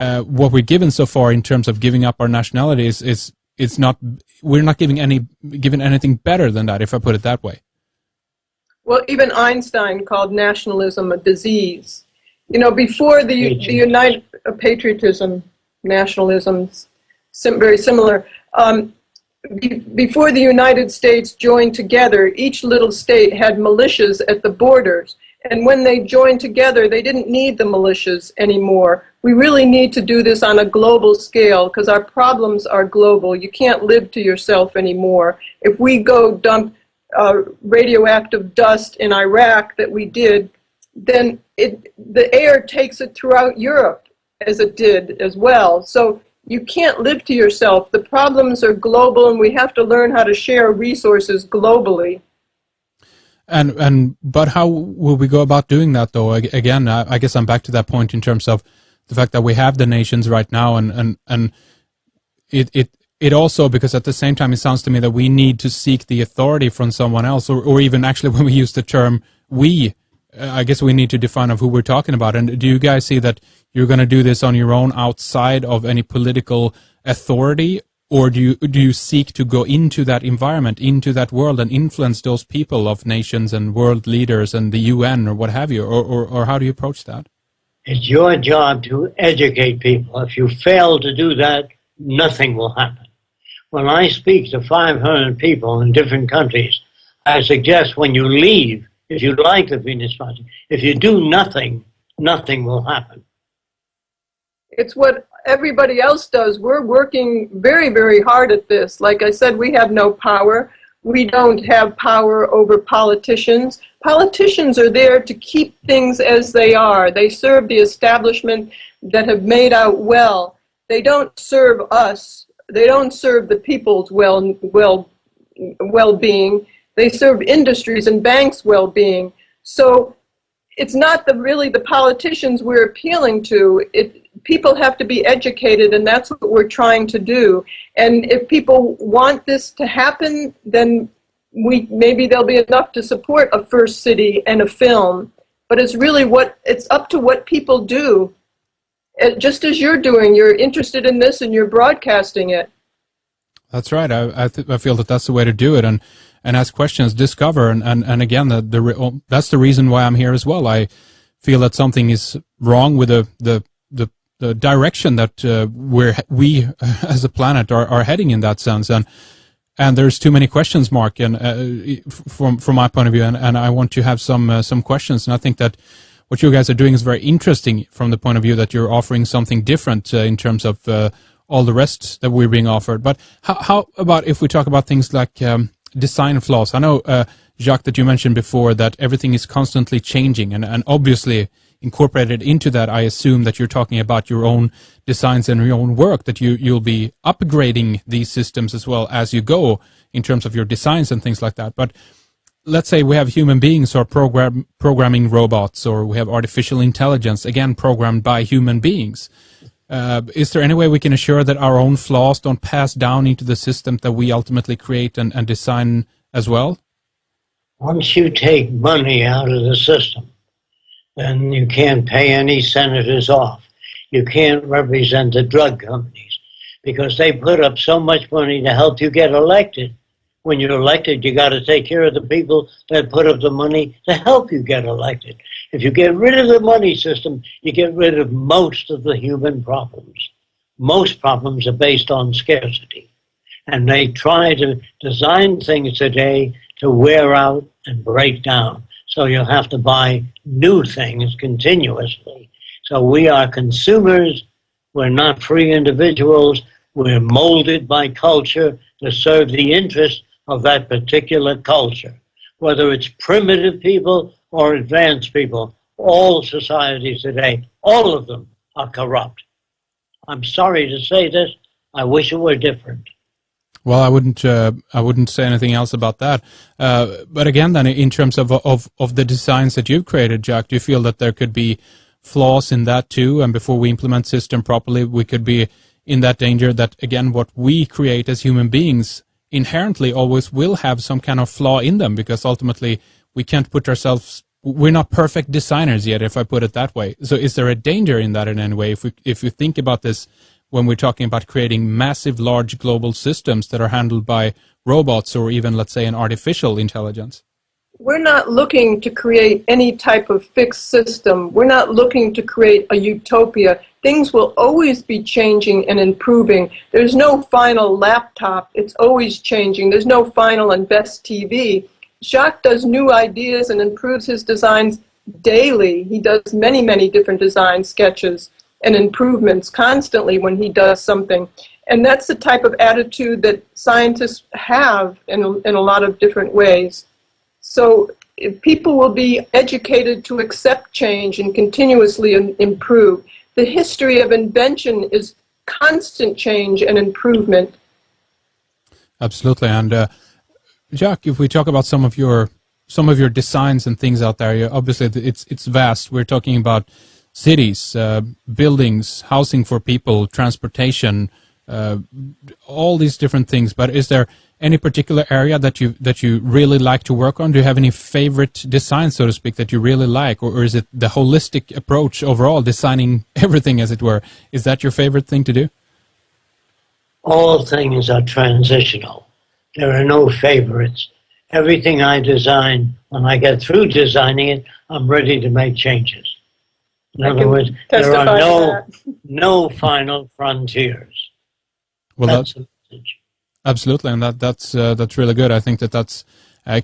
what we're given so far in terms of giving up our nationality is it's not, we're not given anything better than that, if I put it that way. Well, even Einstein called nationalism a disease. You know, before the United patriotism, nationalism, very similar. Before the United States joined together, each little state had militias at the borders. And when they joined together, they didn't need the militias anymore. We really need to do this on a global scale because our problems are global. You can't live to yourself anymore. If we go dump radioactive dust in Iraq that we did, then the air takes it throughout Europe as it did as well. So you can't live to yourself. The problems are global, and we have to learn how to share resources globally. But how will we go about doing that, though? Again, I guess I'm back to that point in terms of the fact that we have the nations right now, and it also, because at the same time it sounds to me that we need to seek the authority from someone else, or even actually when we use the term we, I guess we need to define of who we're talking about. And do you guys see that you're going to do this on your own outside of any political authority? Or do you seek to go into that environment, into that world, and influence those people of nations and world leaders and the UN or what have you? Or how do you approach that? It's your job to educate people. If you fail to do that, nothing will happen. When I speak to 500 people in different countries, I suggest when you leave, if you like the Venus Project, if you do nothing, nothing will happen. It's what everybody else does. We're working very, very hard at this. Like I said, we have no power. We don't have power over politicians. Politicians are there to keep things as they are. They serve the establishment that have made out well. They don't serve us. They don't serve the people's well-being. They serve industries and banks' well-being. So it's not really the politicians we're appealing to. People have to be educated, and that's what we're trying to do. And if people want this to happen, then maybe there'll be enough to support a first city and a film. But it's really it's up to what people do. Just as you're doing, you're interested in this and you're broadcasting it. That's right. I feel that that's the way to do it, and ask questions, discover, and again, that's the reason why I'm here as well. I feel that something is wrong with the direction that we as a planet are heading in that sense, and there's too many questions, Mark, and from my point of view, and I want to have some questions, and I think that what you guys are doing is very interesting from the point of view that you're offering something different in terms of all the rest that we're being offered. But how about if we talk about things like design flaws? I know, Jacque, that you mentioned before that everything is constantly changing, and obviously incorporated into that, I assume that you're talking about your own designs and your own work, that you'll be upgrading these systems as well as you go in terms of your designs and things like that. But let's say we have human beings or programming robots, or we have artificial intelligence, again, programmed by human beings. Is there any way we can assure that our own flaws don't pass down into the system that we ultimately create and design as well? Once you take money out of the system, then you can't pay any senators off. You can't represent the drug companies because they put up so much money to help you get elected. When you're elected, you got to take care of the people that put up the money to help you get elected. If you get rid of the money system, you get rid of most of the human problems. Most problems are based on scarcity. And they try to design things today to wear out and break down. So you'll have to buy new things continuously. So we are consumers. We're not free individuals. We're molded by culture to serve the interest of that particular culture. Whether it's primitive people or advanced people, all societies today, all of them are corrupt. I'm sorry to say this. I wish it were different. Well, I wouldn't say anything else about that. But again, then, in terms of the designs that you've created, Jacque, do you feel that there could be flaws in that too? And before we implement system properly, we could be in that danger that, again, what we create as human beings inherently always will have some kind of flaw in them, because ultimately we can't put ourselves we're not perfect designers yet, if I put it that way. So is there a danger in that in any way? If you think about this, when we're talking about creating massive, large global systems that are handled by robots or even, let's say, an artificial intelligence? We're not looking to create any type of fixed system. We're not looking to create a utopia. Things will always be changing and improving. There's no final laptop. It's always changing. There's no final and best TV. Jacque does new ideas and improves his designs daily. He does many, many different design sketches and improvements constantly when he does something. And that's the type of attitude that scientists have in a lot of different ways. So if people will be educated to accept change and continuously improve. The history of invention is constant change and improvement. Absolutely. And Jacque, if we talk about some of your designs and things out there, obviously it's vast. We're talking about cities, buildings, housing for people, transportation, all these different things. But is there any particular area that you really like to work on? Do you have any favorite design, so to speak, that you really like, or is it the holistic approach overall, designing everything, as it were? Is that your favorite thing to do? All things are transitional. There are no favorites. Everything I design, when I get through designing it, I'm ready to make changes. In other words, there are no final frontiers. Well, that's the message. Absolutely, and that's really good. I think that's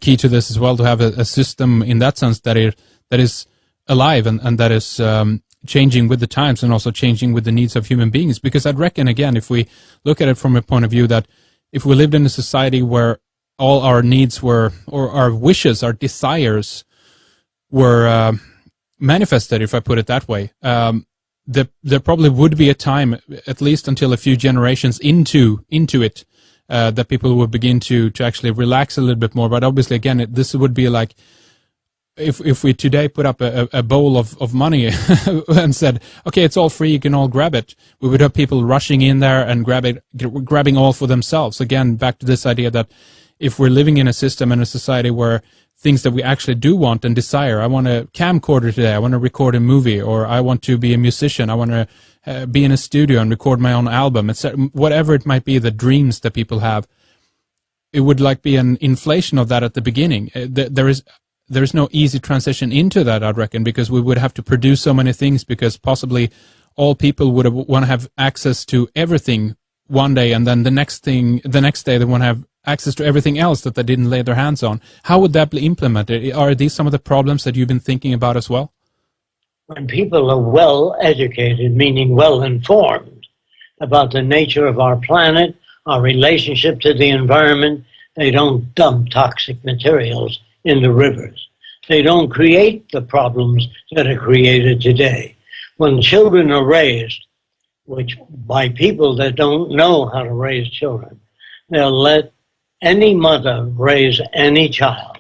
key to this as well, to have a system in that sense that is alive and that is changing with the times and also changing with the needs of human beings. Because I'd reckon, again, if we look at it from a point of view that if we lived in a society where all our needs were, or our wishes, our desires were manifested, if I put it that way, there probably would be a time, at least until a few generations into it, that people would begin to actually relax a little bit more. But obviously, again, this would be like if we today put up a bowl of money and said, okay, it's all free, you can all grab it, we would have people rushing in there and grabbing all for themselves. Again, back to this idea that if we're living in a system and a society where things that we actually do want and desire, I want a camcorder today, I want to record a movie, or I want to be a musician, I want to be in a studio and record my own album, etc. Whatever it might be, the dreams that people have, it would like be an inflation of that at the beginning. There is no easy transition into that, I'd reckon, because we would have to produce so many things, because possibly all people would want to have access to everything one day, and then the next day they want to have access to everything else that they didn't lay their hands on. How would that be implemented? Are these some of the problems that you've been thinking about as well? When people are well educated, meaning well informed about the nature of our planet, our relationship to the environment, they don't dump toxic materials in the rivers. They don't create the problems that are created today. When children are raised, which by people that don't know how to raise children, they'll let any mother raise any child,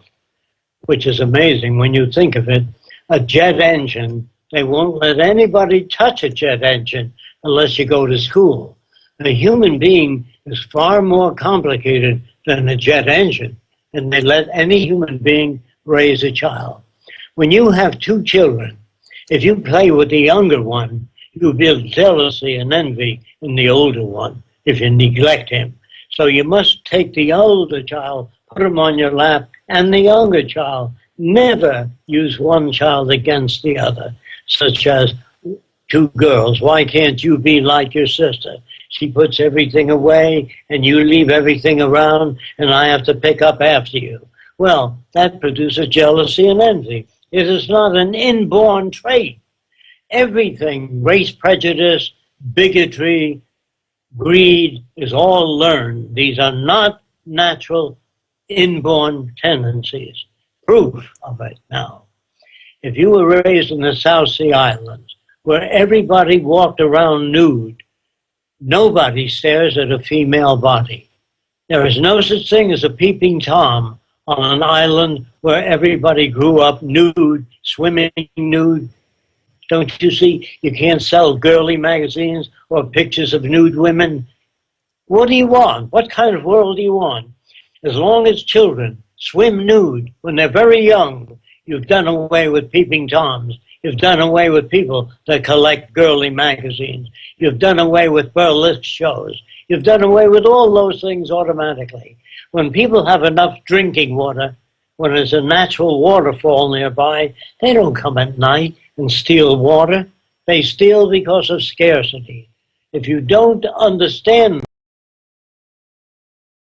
which is amazing when you think of it. A jet engine, they won't let anybody touch a jet engine unless you go to school. A human being is far more complicated than a jet engine, and they let any human being raise a child. When you have two children, if you play with the younger one, you build jealousy and envy in the older one if you neglect him. So you must take the older child, put him on your lap, and the younger child. Never use one child against the other, such as two girls. Why can't you be like your sister? She puts everything away, and you leave everything around, and I have to pick up after you. Well, that produces jealousy and envy. It is not an inborn trait. Everything, race prejudice, bigotry, greed, is all learned. These are not natural, inborn tendencies. Proof of it now. If you were raised in the South Sea Islands, where everybody walked around nude, nobody stares at a female body. There is no such thing as a peeping Tom on an island where everybody grew up nude, swimming nude. Don't you see? You can't sell girly magazines or pictures of nude women. What do you want? What kind of world do you want? As long as children swim nude when they're very young, You've done away with peeping toms. You've done away with people that collect girly magazines. You've done away with burlesque shows. You've done away with all those things automatically. When people have enough drinking water, when there's a natural waterfall nearby, they don't come at night and steal water. They steal because of scarcity. If you don't understand